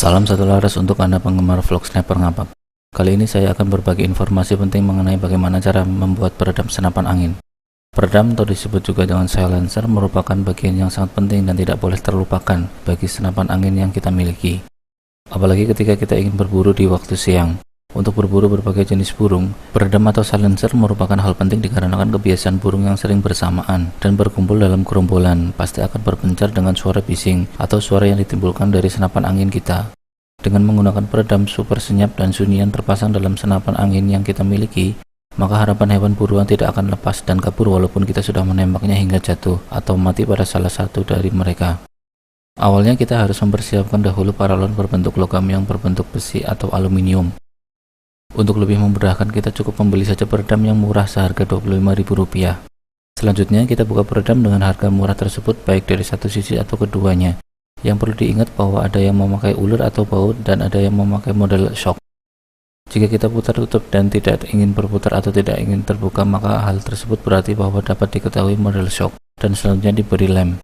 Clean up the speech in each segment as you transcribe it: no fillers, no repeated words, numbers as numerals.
Salam satu laras untuk Anda penggemar vlog sniper ngapak. Kali ini saya akan berbagi informasi penting mengenai bagaimana cara membuat peredam senapan angin. Peredam atau disebut juga dengan silencer merupakan bagian yang sangat penting dan tidak boleh terlupakan bagi senapan angin yang kita miliki. Apalagi ketika kita ingin berburu di waktu siang. Untuk berburu berbagai jenis burung, peredam atau silencer merupakan hal penting dikarenakan kebiasaan burung yang sering bersamaan dan berkumpul dalam gerombolan pasti akan berpencar dengan suara bising atau suara yang ditimbulkan dari senapan angin kita. Dengan menggunakan peredam super senyap dan sunyi yang terpasang dalam senapan angin yang kita miliki, maka harapan hewan buruan tidak akan lepas dan kabur walaupun kita sudah menembaknya hingga jatuh atau mati pada salah satu dari mereka. Awalnya kita harus mempersiapkan dahulu paralon berbentuk logam yang berbentuk besi atau aluminium. Untuk lebih memudahkan, kita cukup membeli saja peredam yang murah seharga Rp25.000. Selanjutnya kita buka peredam dengan harga murah tersebut baik dari satu sisi atau keduanya. Yang perlu diingat bahwa ada yang memakai ulir atau baut dan ada yang memakai model shock. Jika kita putar tutup dan tidak ingin berputar atau tidak ingin terbuka, maka hal tersebut berarti bahwa dapat diketahui model shock dan selanjutnya diberi lem.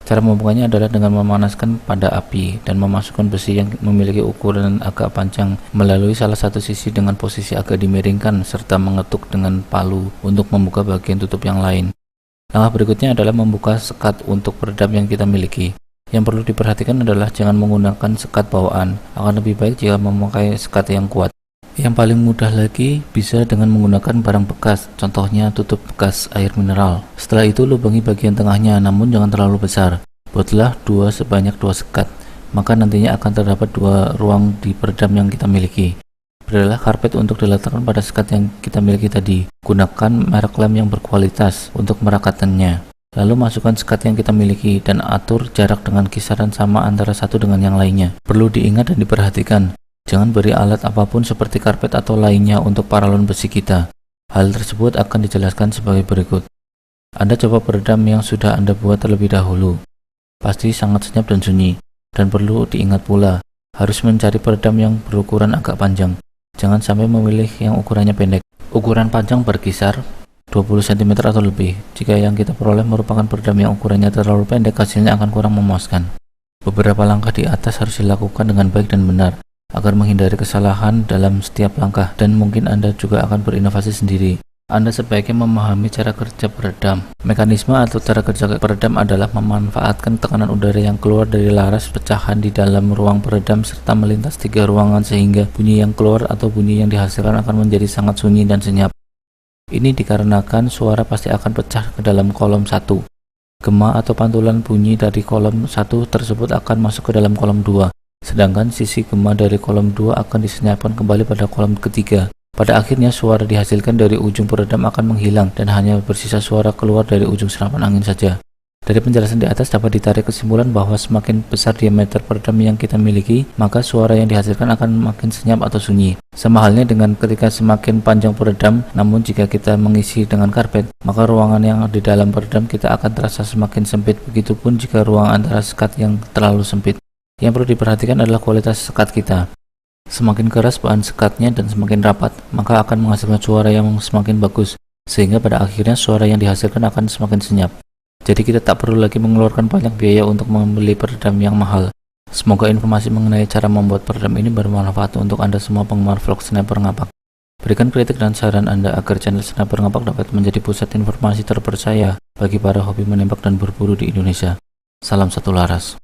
Cara membukanya adalah dengan memanaskan pada api dan memasukkan besi yang memiliki ukuran agak panjang melalui salah satu sisi dengan posisi agak dimiringkan serta mengetuk dengan palu untuk membuka bagian tutup yang lain. Langkah berikutnya adalah membuka sekat untuk peredam yang kita miliki. Yang perlu diperhatikan adalah jangan menggunakan sekat bawaan, akan lebih baik jika memakai sekat yang kuat. Yang paling mudah lagi bisa dengan menggunakan barang bekas, contohnya tutup bekas air mineral. Setelah itu lubangi bagian tengahnya, namun jangan terlalu besar. Buatlah sebanyak 2 sekat, maka nantinya akan terdapat 2 ruang di peredam yang kita miliki. Berilah karpet untuk diletakkan pada sekat yang kita miliki tadi. Gunakan merek lem yang berkualitas untuk merakatannya. Lalu masukkan sekat yang kita miliki dan atur jarak dengan kisaran sama antara satu dengan yang lainnya. Perlu diingat dan diperhatikan. Jangan beri alat apapun seperti karpet atau lainnya untuk paralon besi kita. Hal tersebut akan dijelaskan sebagai berikut. Anda coba peredam yang sudah Anda buat terlebih dahulu. Pasti sangat senyap dan sunyi. Dan perlu diingat pula, harus mencari peredam yang berukuran agak panjang. Jangan sampai memilih yang ukurannya pendek. Ukuran panjang berkisar 20 cm atau lebih. Jika yang kita peroleh merupakan peredam yang ukurannya terlalu pendek, hasilnya akan kurang memuaskan. Beberapa langkah di atas harus dilakukan dengan baik dan benar, agar menghindari kesalahan dalam setiap langkah dan mungkin Anda juga akan berinovasi sendiri. Anda sebaiknya memahami cara kerja peredam. Mekanisme atau cara kerja peredam adalah memanfaatkan tekanan udara yang keluar dari laras pecahan di dalam ruang peredam serta melintas 3 ruangan sehingga bunyi yang keluar atau bunyi yang dihasilkan akan menjadi sangat sunyi dan senyap. Ini dikarenakan suara pasti akan pecah ke dalam kolom 1. Gema atau pantulan bunyi dari kolom 1 tersebut akan masuk ke dalam kolom 2. Sedangkan sisi gema dari kolom 2 akan disenyapkan kembali pada kolom ketiga. Pada akhirnya suara dihasilkan dari ujung peredam akan menghilang dan hanya bersisa suara keluar dari ujung senapan angin saja. Dari penjelasan di atas dapat ditarik kesimpulan bahwa semakin besar diameter peredam yang kita miliki, maka suara yang dihasilkan akan makin senyap atau sunyi. Sama halnya dengan ketika semakin panjang peredam, namun jika kita mengisi dengan karpet, maka ruangan yang di dalam peredam kita akan terasa semakin sempit. Begitupun jika ruang antara sekat yang terlalu sempit. Yang perlu diperhatikan adalah kualitas sekat kita. Semakin keras bahan sekatnya dan semakin rapat, maka akan menghasilkan suara yang semakin bagus, sehingga pada akhirnya suara yang dihasilkan akan semakin senyap. Jadi kita tak perlu lagi mengeluarkan banyak biaya untuk membeli peredam yang mahal. Semoga informasi mengenai cara membuat peredam ini bermanfaat untuk Anda semua penggemar vlog sniper ngapak. Berikan kritik dan saran Anda agar channel sniper ngapak dapat menjadi pusat informasi terpercaya bagi para hobi menembak dan berburu di Indonesia. Salam satu laras.